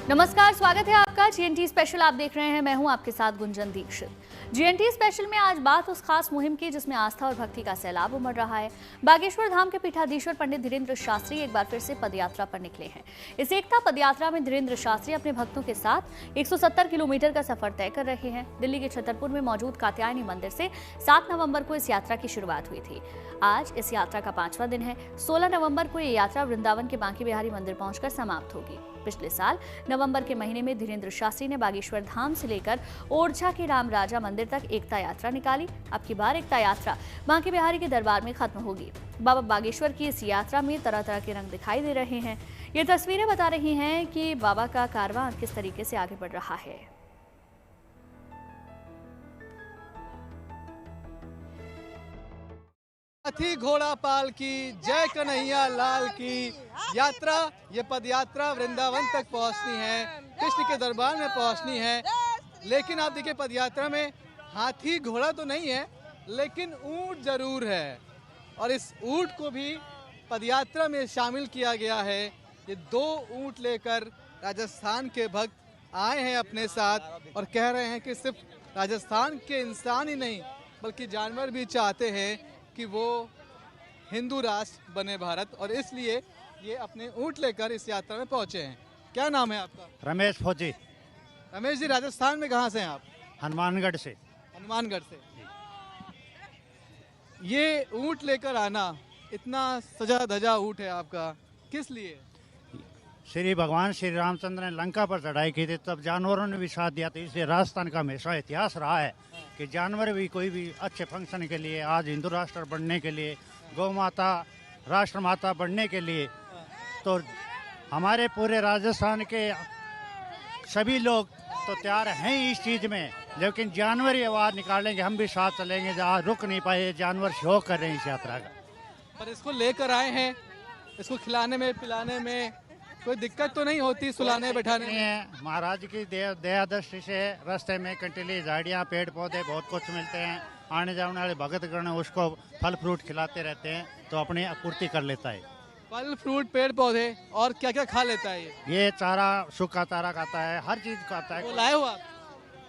नमस्कार, स्वागत है आपका जीएनटी स्पेशल। आप देख रहे हैं, मैं हूं आपके साथ गुंजन दीक्षित। जीएनटी स्पेशल में आज बात उस खास मुहिम की जिसमें आस्था और भक्ति का सैलाब उमड़ रहा है। बागेश्वर धाम के पीठाधीश्वर पंडित धीरेन्द्र शास्त्री एक बार फिर से पदयात्रा पर निकले हैं। इस एकता पदयात्रा में धीरेन्द्र शास्त्री अपने भक्तों के साथ 170 किलोमीटर का सफर तय कर रहे हैं। दिल्ली के छतरपुर में मौजूद कात्यायनी मंदिर से 7 नवंबर को इस यात्रा की शुरुआत हुई थी। आज इस यात्रा का 5वां दिन है। 16 नवंबर को ये यात्रा वृंदावन के बांके बिहारी मंदिर पहुंचकर समाप्त होगी। पिछले साल नवंबर के महीने में धीरेन्द्र शास्त्री ने बागेश्वर धाम से लेकर ओरछा के राम राजा मंदिर तक एकता यात्रा निकाली। अब की बार एकता यात्रा बांके बिहारी के दरबार में खत्म होगी। बाबा बागेश्वर की इस यात्रा में तरह तरह के रंग दिखाई दे रहे हैं। ये तस्वीरें बता रही हैं कि बाबा का कारवां किस तरीके से आगे बढ़ रहा है। हाथी घोड़ा पाल की जय कन्हैया लाल की यात्रा, ये पद यात्रा वृंदावन तक पहुंचनी है, कृष्ण के दरबार में पहुंचनी है। लेकिन आप देखिए, पद यात्रा में हाथी घोड़ा तो नहीं है, लेकिन ऊंट जरूर है। और इस ऊंट को भी पद यात्रा में शामिल किया गया है। ये 2 ऊंट लेकर राजस्थान के भक्त आए हैं अपने साथ और कह रहे हैं कि सिर्फ राजस्थान के इंसान ही नहीं बल्कि जानवर भी चाहते हैं कि वो हिंदू राष्ट्र बने भारत, और इसलिए ये अपने ऊंट लेकर इस यात्रा में पहुंचे हैं। क्या नाम है आपका? रमेश फौजी। रमेश जी, राजस्थान में कहाँ से हैं आप? हनुमानगढ़ से। हनुमानगढ़ से। ये ऊंट लेकर आना, इतना सजा धजा ऊंट है आपका, किस लिए? श्री भगवान श्री रामचंद्र ने लंका पर चढ़ाई की थी, तब जानवरों ने भी साथ दिया था। इसलिए राजस्थान का हमेशा इतिहास रहा है कि जानवर भी कोई भी अच्छे फंक्शन के लिए, आज हिंदू राष्ट्र बनने के लिए, गौ माता राष्ट्र माता बनने के लिए, तो हमारे पूरे राजस्थान के सभी लोग तो तैयार हैं इस चीज़ में। लेकिन जानवर ये आवाज़ निकालेंगे, हम भी साथ चलेंगे। जहाँ रुक नहीं पाए, जानवर शौक कर रहे हैं इस यात्रा का। पर इसको लेकर आए हैं, इसको खिलाने में पिलाने में कोई दिक्कत तो नहीं होती? सुलाने बैठाने में महाराज की दया दृष्टि से रास्ते में कंटीली झाड़ियाँ, पेड़ पौधे बहुत कुछ मिलते हैं। आने जाने वाले भगत गण उसको फल फ्रूट खिलाते रहते हैं, तो अपनी आपूर्ति कर लेता है। फल फ्रूट पेड़ पौधे और क्या क्या खा लेता है ये चारा, सूखा चारा खाता है, हर चीज खाता है। वो लाए हो आप?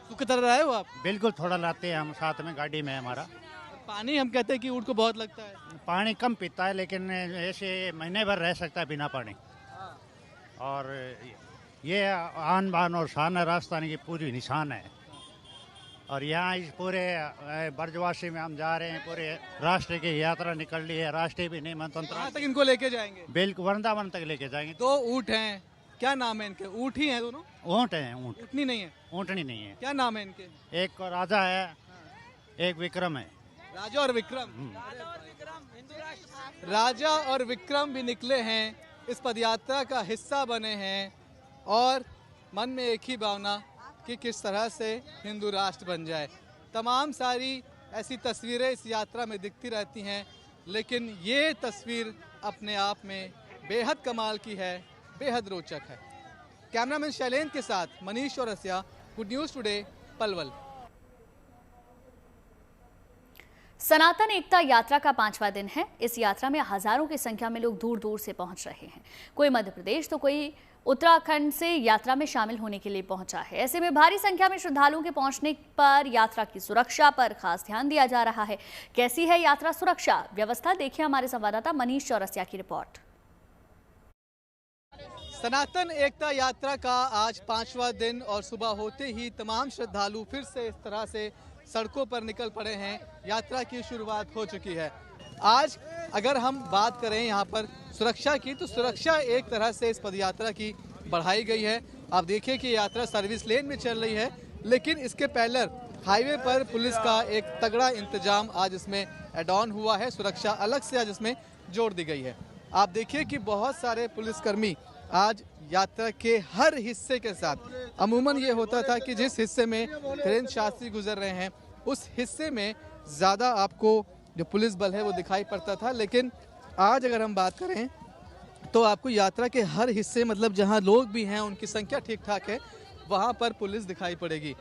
सूखा चारा लाए हो आप? बिल्कुल, थोड़ा लाते हैं हम साथ में, गाड़ी में हमारा। पानी हम कहते हैं कि ऊँट को बहुत लगता है। पानी कम पीता है, लेकिन ऐसे महीने भर रह सकता है बिना पानी। और ये आन बान और शान राजस्थान की पूरी निशान है। और यहाँ इस पूरे ब्रजवासी में हम जा रहे हैं, पूरे राष्ट्र की यात्रा निकल ली है। राष्ट्रीय भी नहीं, मतंत्र। कहाँ तक इनको लेके जाएंगे? बिल्कुल, वृंदावन तक लेके जाएंगे। 2 ऊँट हैं, क्या नाम है इनके? ऊँट ही हैं दोनों? ऊँट हैं, ऊँट। ऊँटनी नहीं है? ऊँटनी नहीं है। क्या नाम है इनके? एक राजा है, एक विक्रम है। राजा और विक्रम। राजा और विक्रम भी निकले हैं, इस पदयात्रा का हिस्सा बने हैं और मन में एक ही भावना कि किस तरह से हिंदू राष्ट्र बन जाए। तमाम सारी ऐसी तस्वीरें इस यात्रा में दिखती रहती हैं, लेकिन ये तस्वीर अपने आप में बेहद कमाल की है, बेहद रोचक है। कैमरामैन शैलेंद्र के साथ Manish Chaurasia, good news today, Palwal. सनातन एकता यात्रा का 5वां दिन है। इस यात्रा में हजारों की संख्या में लोग दूर दूर से पहुंच रहे हैं। कोई मध्य प्रदेश तो कोई उत्तराखंड से यात्रा में शामिल होने के लिए पहुंचा है। ऐसे में भारी संख्या में श्रद्धालुओं के पहुंचने पर यात्रा की सुरक्षा पर खास ध्यान दिया जा रहा है। कैसी है यात्रा सुरक्षा व्यवस्था, देखिए हमारे संवाददाता मनीष चौरसिया की रिपोर्ट। सनातन एकता यात्रा का आज 5वां दिन और सुबह होते ही तमाम श्रद्धालु फिर से इस तरह से सड़कों पर निकल पड़े हैं। यात्रा की शुरुआत हो चुकी है। आज अगर हम बात करें यहाँ पर सुरक्षा की, तो सुरक्षा एक तरह से इस पदयात्रा की बढ़ाई गई है। आप देखिए कि यात्रा सर्विस लेन में चल रही है, लेकिन इसके पहले हाईवे पर पुलिस का एक तगड़ा इंतजाम आज इसमें एड ऑन हुआ है। सुरक्षा अलग से आज इसमें जोड़ दी गई है। आप देखिए कि बहुत सारे पुलिसकर्मी आज यात्रा के हर हिस्से के साथ, अमूमन ये होता था कि जिस हिस्से में धीरेन्द्र शास्त्री गुजर रहे हैं उस हिस्से में ज़्यादा आपको जो पुलिस बल है वो दिखाई पड़ता था, लेकिन आज अगर हम बात करें तो आपको यात्रा के हर हिस्से, मतलब जहां लोग भी हैं उनकी संख्या ठीक ठाक है, वहां पर पुलिस दिखाई पड़ेगी।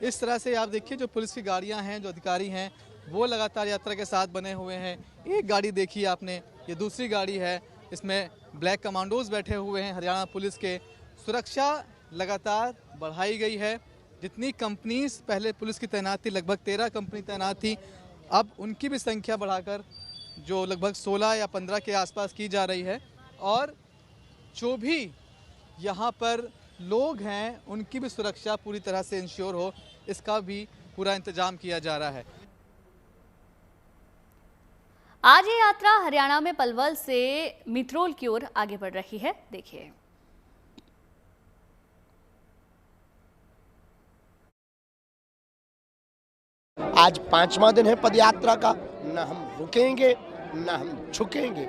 इस तरह से आप देखिए जो पुलिस की गाड़ियां हैं, जो अधिकारी हैं, वो लगातार यात्रा के साथ बने हुए हैं। एक गाड़ी देखी आपने, ये दूसरी गाड़ी है, इसमें ब्लैक कमांडोज बैठे हुए हैं हरियाणा पुलिस के। सुरक्षा लगातार बढ़ाई गई है। जितनी कंपनीज पहले पुलिस की तैनात थी, लगभग 13 कंपनी तैनात थी, अब उनकी भी संख्या बढ़ाकर जो लगभग 16 या 15 के आसपास की जा रही है। और जो भी यहाँ पर लोग हैं उनकी भी सुरक्षा पूरी तरह से इंश्योर हो, इसका भी पूरा इंतजाम किया जा रहा है। आज ये यात्रा हरियाणा में पलवल से मित्रोल की ओर आगे बढ़ रही है, देखिए। आज 5वां दिन है पदयात्रा का। न हम रुकेंगे न हम झुकेंगे।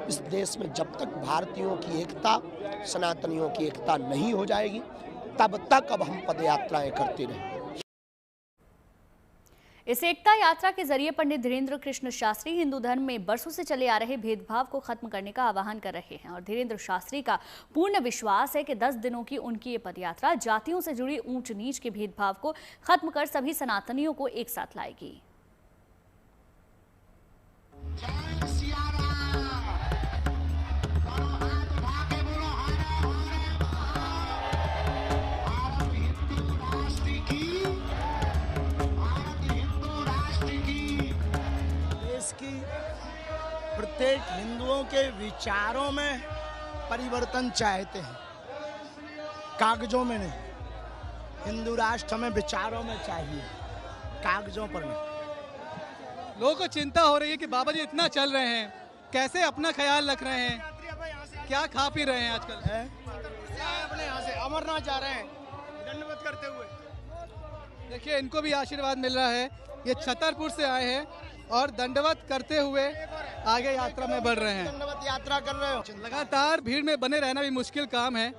इस देश में जब तक भारतीयों की एकता, सनातनियों की एकता नहीं हो जाएगी, तब तक अब हम पदयात्राएं करते रहेंगे। इस एकता यात्रा के जरिए पंडित धीरेन्द्र कृष्ण शास्त्री हिंदू धर्म में बरसों से चले आ रहे भेदभाव को खत्म करने का आह्वान कर रहे हैं। और धीरेन्द्र शास्त्री का पूर्ण विश्वास है कि 10 दिनों की उनकी ये पदयात्रा जातियों से जुड़ी ऊंच नीच के भेदभाव को खत्म कर सभी सनातनियों को एक साथ लाएगी। प्रत्येक हिंदुओं के विचारों में परिवर्तन चाहते हैं, कागजों में नहीं। हिंदू राष्ट्र हमें विचारों में चाहिए, कागजों पर नहीं। लोगों को चिंता हो रही है कि बाबा जी इतना चल रहे हैं, कैसे अपना ख्याल रख रहे हैं, क्या खा पी रहे हैं आजकल? अपने यहाँ से अमरनाथ जा रहे हैं दंडवत करते हुए। देखिए, इनको भी आशीर्वाद मिल रहा है। ये छतरपुर से आए हैं और दंडवत करते हुए आगे यात्रा में बढ़ रहे हैं। दंडवत यात्रा कर रहे हो। लगातार भीड़ में बने रहना भी मुश्किल काम है,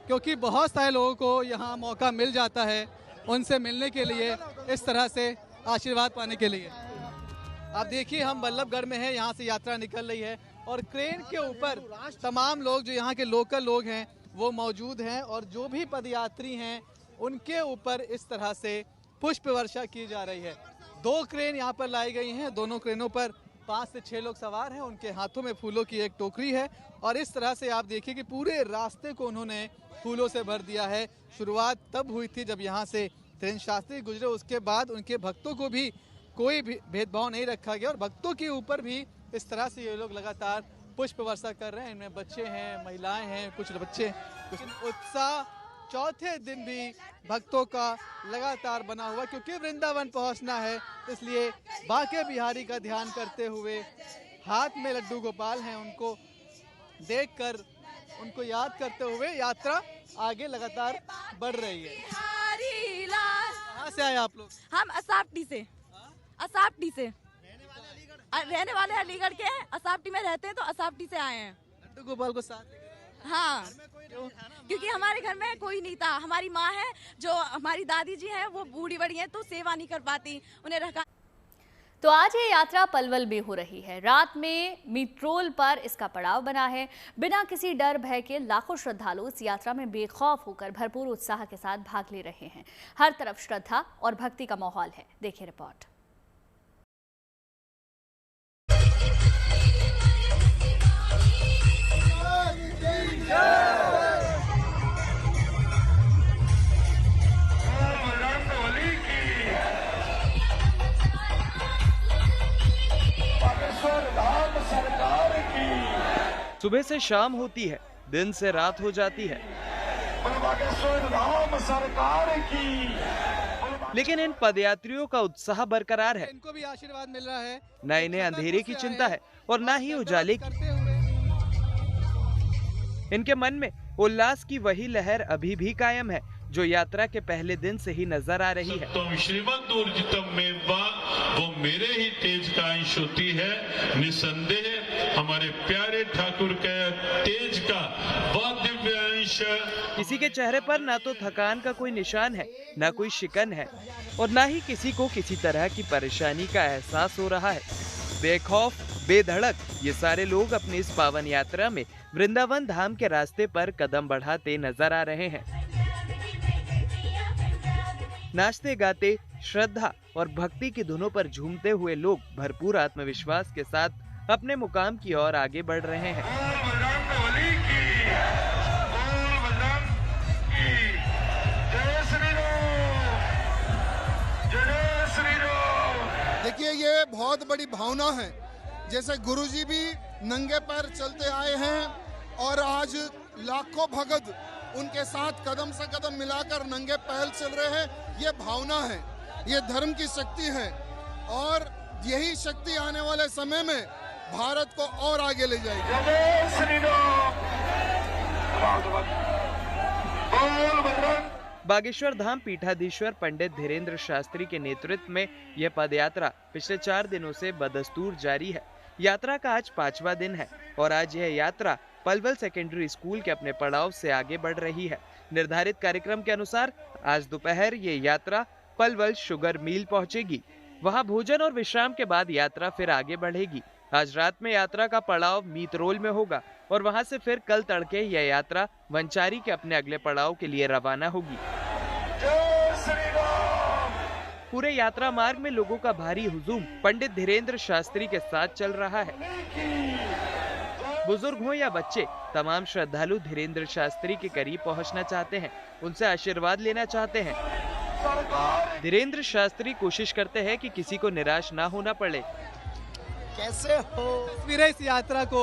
क्योंकि बहुत सारे लोगों को यहाँ मौका मिल जाता है उनसे मिलने के लिए, इस तरह से आशीर्वाद पाने के लिए। आप देखिए, हम बल्लभगढ़ में हैं, यहाँ से यात्रा निकल रही है और क्रेन के ऊपर तमाम लोग जो यहाँ के लोकल लोग हैं वो मौजूद हैं। और जो भी पदयात्री हैं उनके ऊपर इस तरह से पुष्प वर्षा की जा रही है। 2 क्रेन यहाँ पर लाई गई हैं। दोनों क्रेनों पर 5 से 6 लोग सवार हैं। उनके हाथों में फूलों की एक टोकरी है और इस तरह से आप देखिए कि पूरे रास्ते को उन्होंने फूलों से भर दिया है। शुरुआत तब हुई थी जब यहाँ से धीरेन्द्र शास्त्री गुजरे, उसके बाद उनके भक्तों को भी कोई भी भेदभाव नहीं रखा गया और भक्तों के ऊपर भी इस तरह से ये लोग लगातार पुष्प वर्षा कर रहे हैं। इनमें बच्चे हैं, महिलाएं हैं, कुछ बच्चे, कुछ उत्साह चौथे दिन भी भक्तों का लगातार बना हुआ, क्योंकि वृंदावन पहुंचना है, इसलिए बांके बिहारी का ध्यान करते हुए हाथ में लड्डू गोपाल हैं, उनको देखकर उनको याद करते हुए यात्रा आगे लगातार बढ़ रही है। कहाँ से आए आप लोग? हम असाप्टी से। असाप्टी से रहने वाले अलीगढ़ के हैं, असाप्टी में रहते हैं, तो असाप्टी से आए हैं। लड्डू गोपाल को साथ? हाँ, क्योंकि हमारे घर में कोई नहीं था। हमारी माँ है, जो हमारी दादी जी है, वो बूढ़ी बड़ी है, तो सेवा नहीं कर पाती, उन्हें रखा। तो आज ये यात्रा पलवल में हो रही है। रात में मित्रोल पर इसका पड़ाव बना है। बिना किसी डर भय के लाखों श्रद्धालु इस यात्रा में बेखौफ होकर भरपूर उत्साह के साथ भाग ले रहे हैं। हर तरफ श्रद्धा और भक्ति का माहौल है, देखिए रिपोर्ट। सुबह से शाम होती है, दिन से रात हो जाती है, लेकिन इन पदयात्रियों का उत्साह बरकरार है। इनको भी आशीर्वाद मिल रहा है। न इन्हें अंधेरे की चिंता है और न ही उजाले की। इनके मन में उल्लास की वही लहर अभी भी कायम है जो यात्रा के पहले दिन से ही नजर आ रही है। तो श्रीमद् में वो मेरे ही तेज का अंश होती है। निसंदेह हमारे प्यारे ठाकुर के तेज का वह दिव्य अंश। किसी के चेहरे पर ना तो थकान का कोई निशान है, ना कोई शिकन है और ना ही किसी को किसी तरह की परेशानी का एहसास हो रहा है। बेखौफ बेधड़क ये सारे लोग अपनी इस पावन यात्रा में वृंदावन धाम के रास्ते पर कदम बढ़ाते नजर आ रहे हैं। नाचते गाते श्रद्धा और भक्ति की धुनों पर झूमते हुए लोग भरपूर आत्मविश्वास के साथ अपने मुकाम की ओर आगे बढ़ रहे हैं। बहुत बड़ी भावना है। जैसे गुरुजी भी नंगे पैर चलते आए हैं और आज लाखों भगत उनके साथ कदम से कदम मिलाकर नंगे पैर चल रहे हैं, ये भावना है, ये धर्म की शक्ति है और यही शक्ति आने वाले समय में भारत को और आगे ले जाएगी। जय श्री राम। बागेश्वर धाम पीठाधीश्वर पंडित धीरेन्द्र शास्त्री के नेतृत्व में यह पदयात्रा पिछले 4 दिनों से बदस्तूर जारी है। यात्रा का आज 5वां दिन है और आज यह यात्रा पलवल सेकेंडरी स्कूल के अपने पड़ाव से आगे बढ़ रही है। निर्धारित कार्यक्रम के अनुसार आज दोपहर ये यात्रा पलवल शुगर मिल पहुंचेगी। वहां भोजन और विश्राम के बाद यात्रा फिर आगे बढ़ेगी। आज रात में यात्रा का पड़ाव मीतरोल में होगा और वहां से फिर कल तड़के यह यात्रा वंचारी के अपने अगले पड़ाव के लिए रवाना होगी। पूरे यात्रा मार्ग में लोगों का भारी हुजूम पंडित धीरेन्द्र शास्त्री के साथ चल रहा है। बुजुर्ग हो या बच्चे, तमाम श्रद्धालु धीरेन्द्र शास्त्री के करीब पहुंचना चाहते हैं, उनसे आशीर्वाद लेना चाहते हैं। धीरेन्द्र शास्त्री कोशिश करते हैं कि किसी को निराश ना होना पड़े। कैसे हो तस्वीरें इस यात्रा को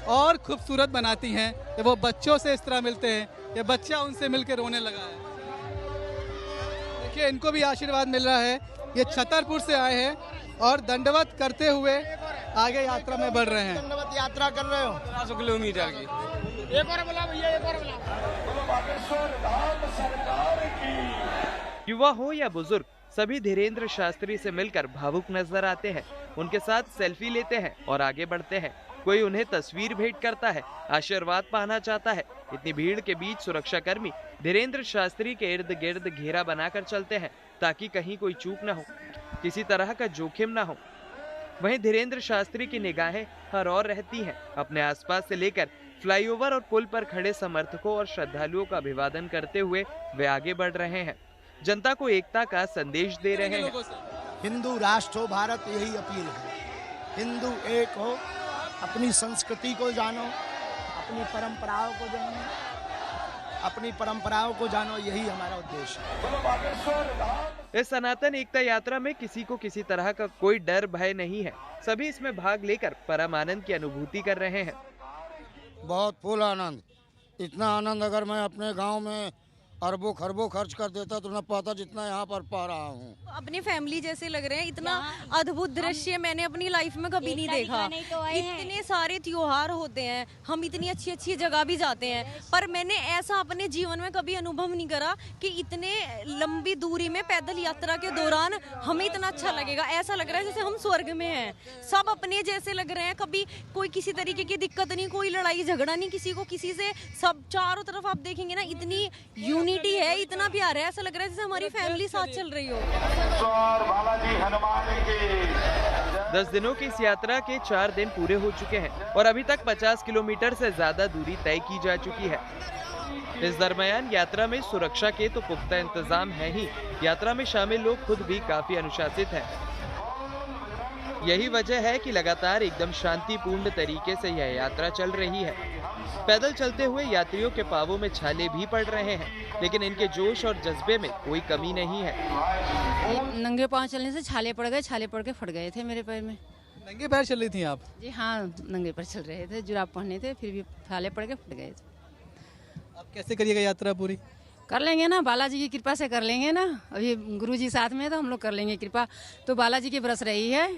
और खूबसूरत बनाती हैं। ये वो बच्चों से इस तरह मिलते हैं, ये बच्चा उनसे मिलकर रोने लगा है। देखिए इनको भी आशीर्वाद मिल रहा है। ये छतरपुर से आए हैं और दंडवत करते हुए आगे यात्रा में बढ़ रहे हैं। दंडवत यात्रा कर रहे हो 500 किलोमीटर की। एक और बोला भैया, एक और बोला। युवा हो या बुजुर्ग, सभी धीरेन्द्र शास्त्री से मिलकर भावुक नजर आते हैं। उनके साथ सेल्फी लेते हैं और आगे बढ़ते हैं। कोई उन्हें तस्वीर भेंट करता है, आशीर्वाद पाना चाहता है। इतनी भीड़ के बीच सुरक्षा कर्मी धीरेन्द्र शास्त्री के इर्द गिर्द घेरा बनाकर चलते हैं ताकि कहीं कोई चूक न हो, किसी तरह का जोखिम न हो। वहीं धीरेन्द्र शास्त्री की निगाहें हर ओर रहती हैं। अपने आसपास से लेकर फ्लाईओवर और पुल पर खड़े समर्थकों और श्रद्धालुओं का अभिवादन करते हुए वे आगे बढ़ रहे हैं, जनता को एकता का संदेश दे रहे हैं। हिंदू राष्ट्र हो भारत, यही अपील है। हिंदू एक हो, अपनी संस्कृति को जानो, अपनी परंपराओं को जानो, अपनी परंपराओं को जानो, यही हमारा उद्देश्य है। इस सनातन एकता यात्रा में किसी को किसी तरह का कोई डर भय नहीं है। सभी इसमें भाग लेकर परम आनंद की अनुभूति कर रहे हैं। बहुत फुल आनंद, इतना आनंद अगर मैं अपने गांव में अरबों खरबों खर्च कर देता तो न पाता जितना यहाँ पर पा रहा हूँ। अपनी फैमिली जैसे लग रहे हैं। इतना अद्भुत दृश्य मैंने अपनी लाइफ में कभी नहीं देखा। इतने सारे त्योहार होते हैं, हम इतनी अच्छी अच्छी जगह भी जाते हैं, पर मैंने ऐसा अपने जीवन में कभी अनुभव नहीं करा कि इतने लंबी दूरी में पैदल यात्रा के दौरान हमें इतना अच्छा लगेगा। ऐसा लग रहा है जैसे हम स्वर्ग में हैं। सब अपने जैसे लग रहे हैं, कभी कोई किसी तरीके की दिक्कत नहीं, कोई लड़ाई झगड़ा नहीं किसी को किसी से। सब चारों तरफ आप देखेंगे ना, इतनी यूनिटी है, इतना प्यार है, ऐसा लग रहा है जैसे हमारी फैमिली साथ चल रही हो। 10 दिनों की इस यात्रा के 4 दिन पूरे हो चुके हैं और अभी तक 50 किलोमीटर से ज्यादा दूरी तय की जा चुकी है। इस दरमियान यात्रा में सुरक्षा के तो पुख्ता इंतजाम है ही, यात्रा में शामिल लोग खुद भी काफी अनुशासित हैं। यही वजह है कि लगातार एकदम शांतिपूर्ण तरीके से यह यात्रा चल रही है। पैदल चलते हुए यात्रियों के पांवों में छाले भी पड़ रहे हैं, लेकिन इनके जोश और जज्बे में कोई कमी नहीं है। नंगे पांव चलने से छाले पड़ गए, छाले पड़ के फट गए थे मेरे पैर में। नंगे पैर चल रही थी आप? जी हाँ, नंगे पैर चल रहे थे, जुराब पहने थे, फिर भी छाले पड़ के फट गए थे। अब कैसे करिएगा यात्रा पूरी? कर लेंगे ना, बालाजी की कृपा से कर लेंगे ना। अभी गुरुजी साथ में तो हम लोग कर लेंगे कृपा, तो बालाजी की बरस रही है।